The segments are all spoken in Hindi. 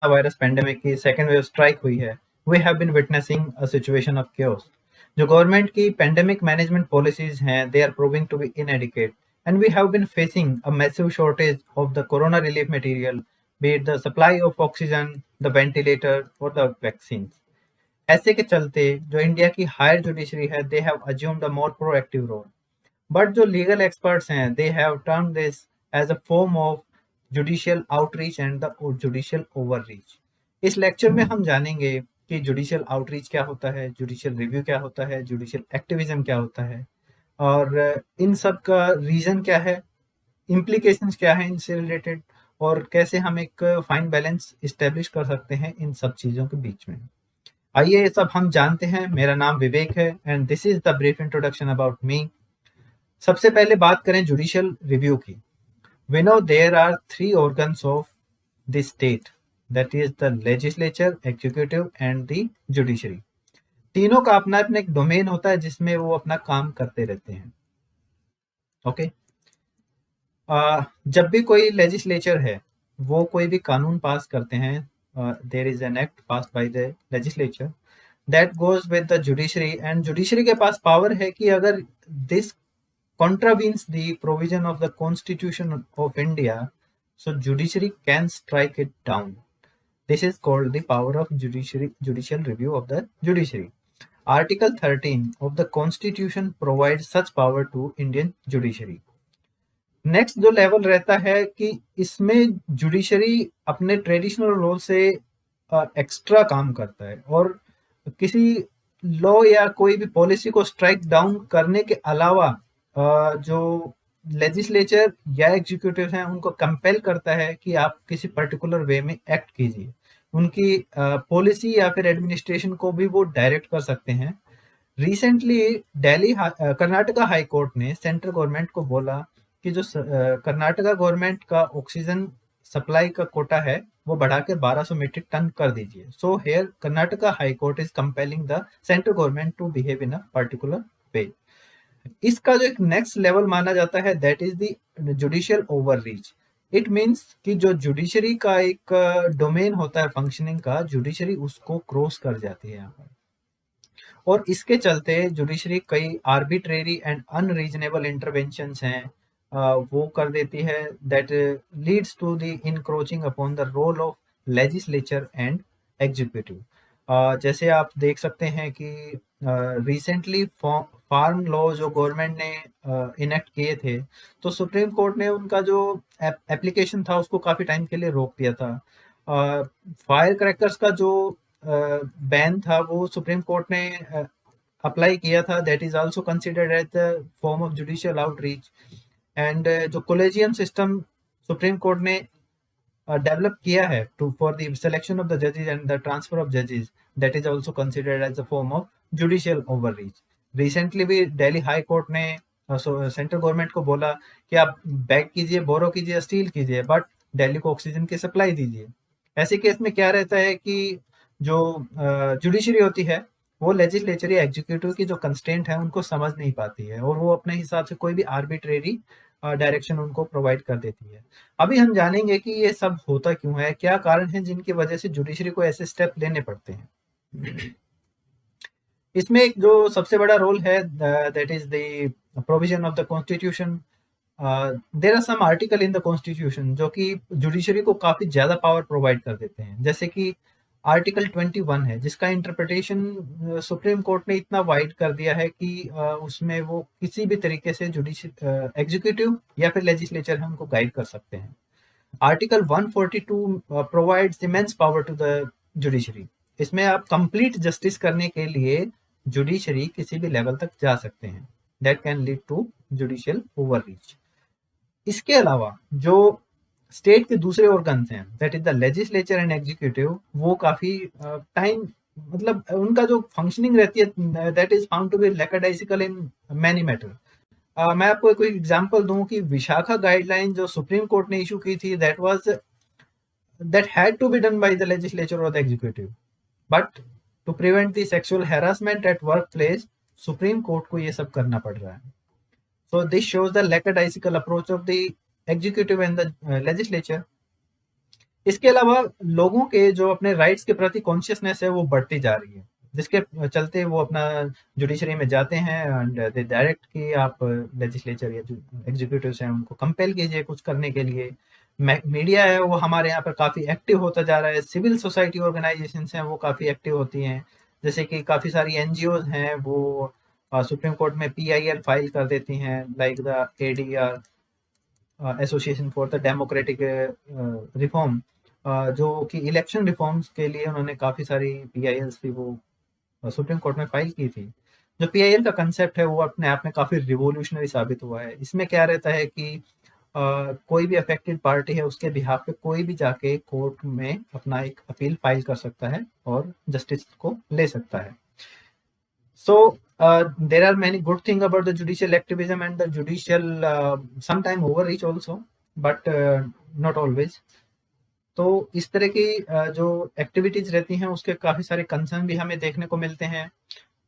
वायरस पेंडेमिक की सेकेंड वेव स्ट्राइक हुई है, we have been witnessing a situation of chaos. जो गवर्नमेंट की पेंडेमिक मैनेजमेंट पॉलिसीज हैं, they are proving to be inadequate, and we have been facing a massive shortage of the corona relief material, be it the supply of oxygen, the ventilator or the vaccines. ऐसे के चलते जो इंडिया की हायर जुडिशरी है, they have assumed a more proactive role. But जो लीगल एक्सपर्ट्स हैं, they have turn this as a form of judicial outreach and the judicial overreach. इस लेक्चर में हम जानेंगे कि जुडिशियल आउटरीच क्या होता है, जुडिशियल रिव्यू क्या होता है, जुडिशियल एक्टिविज्म क्या होता है, और इन सब का रीजन क्या है, इम्प्लीकेशंस क्या है इनसे रिलेटेड, और कैसे हम एक फाइन बैलेंस इस्टेब्लिश कर सकते हैं इन सब चीज़ों के बीच में. आइए ये सब हम जानते हैं. मेरा नाम विवेक है and this is the brief introduction about me. सबसे पहले बात करें जुडिशियल रिव्यू की. We know there are three organs of the state, that is the legislature, executive and the judiciary. तीनों का अपना अपना एक डोमेन होता है जिसमें वो अपना काम करते रहते हैं. ओके. जब भी कोई लेजिस्लेचर है, वो कोई भी कानून पास करते हैं, there is an act pass by the legislature that goes with the judiciary, and judiciary के पास पावर है कि अगर दिस contravenes the provision of the Constitution of India, so judiciary can strike it down. This is called the power of judicial review of the judiciary. Article 13 of the Constitution provides such power to Indian judiciary. Next जो लेवल रहता है कि इसमें जुडिशरी अपने ट्रेडिशनल रोल से एक्स्ट्रा काम करता है, और किसी लॉ या कोई भी पॉलिसी को स्ट्राइक डाउन करने के अलावा जो लेजिस्लेचर या एग्जीक्यूटिव हैं उनको कंपेल करता है कि आप किसी पर्टिकुलर वे में एक्ट कीजिए. उनकी पॉलिसी या फिर एडमिनिस्ट्रेशन को भी वो डायरेक्ट कर सकते हैं. रिसेंटली कर्नाटका हाई कोर्ट ने सेंट्रल गवर्नमेंट को बोला कि जो कर्नाटका गवर्नमेंट का ऑक्सीजन सप्लाई का कोटा है वो बढ़ाकर 1200 मीट्रिक टन कर दीजिए. So here Karnataka high court is compelling the central government to behave in a particular way. इसका जो एक नेक्स्ट लेवल माना जाता है, that is the judicial overreach. It means कि जो जुडिशरी का एक डोमेन होता है फंक्शनिंग का, जुडिशरी उसको क्रॉस कर जाती है यहाँ पर, और इसके चलते जुडिशरी कई आर्बिट्रेरी एंड अनरीजनेबल इंटरवेंशंस हैं वो कर देती है, that leads to the encroaching upon the role of legislature and executive. जैसे आप देख सकते हैं कि रिसेंटली फार्म लॉ जो गवर्नमेंट ने इनेक्ट किए थे, तो सुप्रीम कोर्ट ने उनका जो एप्लीकेशन था उसको काफ़ी टाइम के लिए रोक दिया था. फायर क्रैकर्स का जो बैन था वो सुप्रीम कोर्ट ने अप्लाई किया था, that is also considered as the form of judicial outreach. And जो कोलेजियम सिस्टम सुप्रीम कोर्ट ने डेवलप किया है to for the selection of the जजेस एंड द ट्रांसफर ऑफ जजेस, that is also considered as a form of judicial overreach. Recently भी दिल्ली हाई कोर्ट ने सेंट्रल गवर्नमेंट को बोला कि आप बैक कीजिए, बोरो कीजिए, स्टील कीजिए, बट दिल्ली को ऑक्सीजन की सप्लाई दीजिए. ऐसे केस में क्या रहता है कि जो जुडिशरी होती है वो लेजिस्लेचर या एग्जीक्यूटिव की जो कंस्ट्रेंट है उनको समझ नहीं पाती है, और वो अपने हिसाब से कोई भी आर्बिट्रेरी डायरेक्शन उनको प्रोवाइड कर देती है. अभी हम जानेंगे कि ये सब होता क्यों है, क्या कारण है जिनकी वजह से जुडिशरी को ऐसे स्टेप लेने पड़ते हैं. इसमें एक जो सबसे बड़ा रोल है, that is the provision of the constitution. There are some article in the constitution जो कि जुडिशरी को काफी ज्यादा पावर प्रोवाइड कर देते हैं, जैसे कि आर्टिकल 21 है जिसका इंटरप्रिटेशन सुप्रीम कोर्ट ने इतना वाइड कर दिया है कि उसमें वो किसी भी तरीके से एग्जीक्यूटिव या फिर लेजिस्लेचर है उनको गाइड कर सकते हैं. Article 142 provides immense power to the judiciary. इसमें आप कंप्लीट जस्टिस करने के लिए जुडिशरी किसी भी लेवल तक जा सकते हैं, that can lead to judicial overreach. इसके अलावा जो स्टेट के दूसरे ऑर्गन्स हैं, that is the legislature and executive, वो काफी टाइम मतलब उनका जो फंक्शनिंग रहती है, that is found to be lackadaisical in many matter. मैं आपको कोई एग्जांपल दूं कि विशाखा गाइडलाइन जो सुप्रीम कोर्ट ने इशू की थी, that had to be done by the legislature और the executive, but to prevent the sexual harassment at work place supreme court को ये सब करना पड़ रहा है. So this shows the lackadaisical approach of the executive and the legislature. इसके अलावा लोगों के जो अपने राइट्स के प्रति कॉन्शियसनेस है वो बढ़ती जा रही है, जिसके चलते वो अपना जुडिशरी में जाते हैं एंड दे डायरेक्ट कि आप लेजिस्लेचर या जो एग्जीक्यूटिव्स हैं उनको कंपेल कीजिए कुछ करने के लिए। मीडिया है वो हमारे यहाँ पर काफ़ी एक्टिव होता जा रहा है, सिविल सोसाइटी ऑर्गेनाइजेशंस हैं वो काफ़ी एक्टिव होती हैं, जैसे कि काफ़ी सारी एनजीओज हैं वो सुप्रीम कोर्ट में पीआईएल फाइल कर देती हैं, like the ADR association for the democratic reform, जो कि इलेक्शन रिफॉर्म्स के लिए उन्होंने काफ़ी सारी पीआईएल्स थी वो सुप्रीम कोर्ट में फाइल की थी। जो पीआईएल का कंसेप्ट है वो अपने आप में काफ़ी रिवोल्यूशनरी साबित हुआ है। इसमें क्या रहता है कि कोई भी अफेक्टेड पार्टी है उसके बिहाफ पे कोई भी जाके कोर्ट में अपना एक अपील फाइल कर सकता है और जस्टिस को ले सकता है। So there are many good things about the judicial activism and the judicial sometime overreach also, but not always. तो इस तरह की जो एक्टिविटीज रहती हैं उसके काफ़ी सारे कंसर्न भी हमें देखने को मिलते हैं।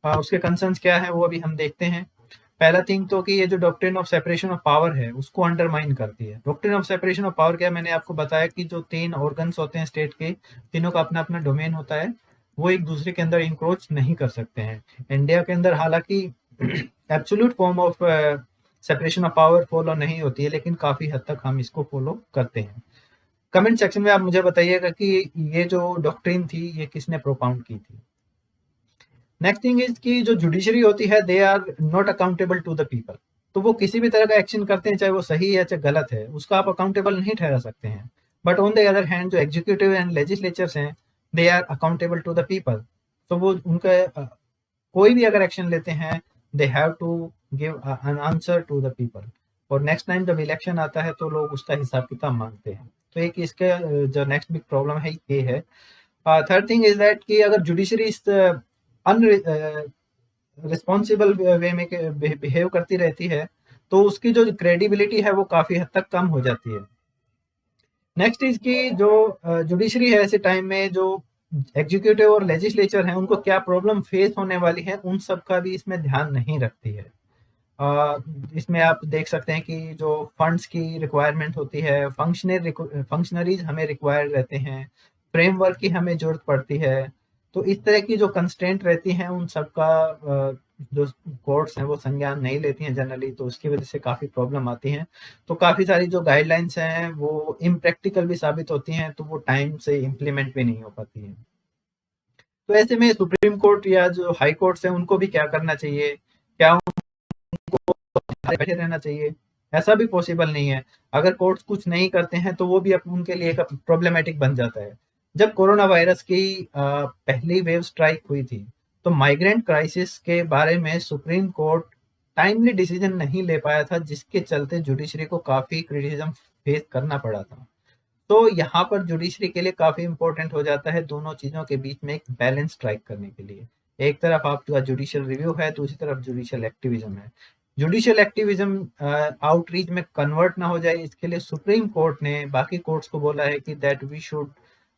उसके कंसर्न्स क्या है वो अभी हम देखते हैं। पहला थिंग तो कि ये जो doctrine of separation of power है उसको अंडरमाइन करती है। Doctrine of separation of power क्या है, मैंने आपको बताया कि जो 3 ऑर्गन्स होते हैं स्टेट के, तीनों का अपना अपना डोमेन होता है, वो एक दूसरे के अंदर इंक्रोच नहीं कर सकते हैं। इंडिया के अंदर हालांकि absolute form of separation of power follow नहीं होती है, लेकिन काफ़ी हद तक हम इसको फॉलो करते हैं। कमेंट सेक्शन में आप मुझे बताइएगा कि ये जो डॉक्ट्रिन थी ये किसने प्रोपाउंड की थी। नेक्स्ट थिंग इज कि जो जुडिशरी होती है they are not accountable to the people. तो वो किसी भी तरह का एक्शन करते हैं चाहे वो सही है चाहे गलत है, उसका आप अकाउंटेबल नहीं ठहरा सकते हैं। But on the other hand जो एग्जीक्यूटिव एंड लेजिस्लेचर्स हैं they are accountable to the people. तो वो उनका कोई भी अगर एक्शन लेते हैं they have to give an answer to the people, और नेक्स्ट टाइम जब इलेक्शन आता है तो लोग उसका हिसाब किताब मांगते हैं। तो एक इसके जो नेक्स्ट बिग प्रॉब्लम है ये है। थर्ड थिंग इज दैट कि अगर जुडिशरी इस रिस्पॉन्सिबल वे में बिहेव करती रहती है तो उसकी जो क्रेडिबिलिटी है वो काफ़ी हद तक कम हो जाती है। नेक्स्ट इज कि जो जुडिशरी है ऐसे टाइम में जो एग्जीक्यूटिव और लेजिस्लेचर हैं उनको क्या प्रॉब्लम फेस होने वाली है उन सब का भी इसमें ध्यान नहीं रखती है। इसमें आप देख सकते हैं कि जो फंड्स की रिक्वायरमेंट होती है, फंक्शनरीज हमें रिक्वायर्ड रहते हैं, फ्रेमवर्क की हमें जरूरत पड़ती है। तो इस तरह की जो कंस्ट्रेंट रहती हैं उन सब का जो कोर्ट्स हैं वो संज्ञान नहीं लेती हैं जनरली, तो उसकी वजह से काफ़ी प्रॉब्लम आती हैं। तो काफ़ी सारी जो गाइडलाइंस हैं वो इम्प्रैक्टिकल भी साबित होती हैं, तो वो टाइम से इम्प्लीमेंट भी नहीं हो पाती हैं। तो ऐसे में सुप्रीम कोर्ट या जो हाई कोर्ट्स हैं उनको भी क्या करना चाहिए, क्या उनको बैठे रहना चाहिए? ऐसा भी पॉसिबल नहीं है। अगर कोर्ट्स कुछ नहीं करते हैं तो वो भी उनके लिए एक प्रॉब्लमेटिक बन जाता है। जब कोरोना वायरस की पहली वेव स्ट्राइक हुई थी तो माइग्रेंट क्राइसिस के बारे में सुप्रीम कोर्ट टाइमली डिसीजन नहीं ले पाया था, जिसके चलते जुडिशरी को काफ़ी क्रिटिसिज्म फेस करना पड़ा था। तो यहाँ पर जुडिशरी के लिए काफ़ी इंपॉर्टेंट हो जाता है दोनों चीज़ों के बीच में एक बैलेंस स्ट्राइक करने के लिए। एक तरफ आपका जुडिशियल रिव्यू है, दूसरी तरफ जुडिशियल एक्टिविज्म है। जुडिशियल एक्टिविज्म आउटरीच में कन्वर्ट ना हो जाए इसके लिए सुप्रीम कोर्ट ने बाकी कोर्ट्स को बोला है कि that we should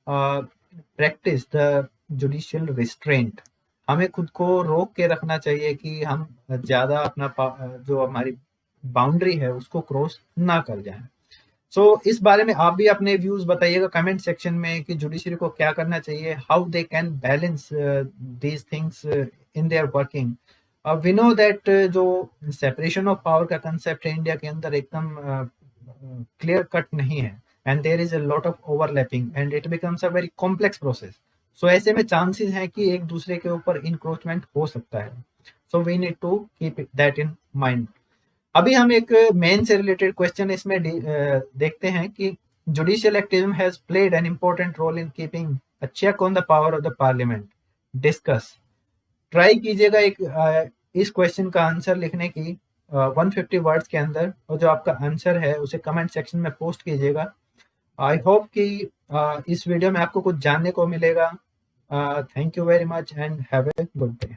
practice the judicial restraint. हमें खुद को रोक के रखना चाहिए कि हम ज़्यादा अपना जो हमारी बाउंड्री है उसको क्रॉस ना कर जाएं। सो इस बारे में आप भी अपने व्यूज बताइएगा कमेंट सेक्शन में कि जुडिशरी को क्या करना चाहिए, how they can balance these things in their working. We know that जो सेपरेशन ऑफ पावर का कंसेप्ट है इंडिया के अंदर एकदम क्लियर कट नहीं है, and there is a lot of overlapping and it becomes a very complex process. So ऐसे में चांसेस हैं कि एक दूसरे के ऊपर इंक्रोचमेंट हो सकता है। So we need to keep that in mind. अभी हम एक मेन से रिलेटेड क्वेश्चन इसमें देखते हैं कि judicial activism has played an important role in keeping a check on the power of the parliament. Discuss. Try कीजिएगा एक इस क्वेश्चन का आंसर लिखने की 150 वर्ड्स के अंदर, और जो आपका आंसर है उसे कमेंट सेक्शन में पोस्ट कीजिएगा। आई होप कि इस वीडियो में आपको कुछ जानने को मिलेगा। Thank you very much and have a good day.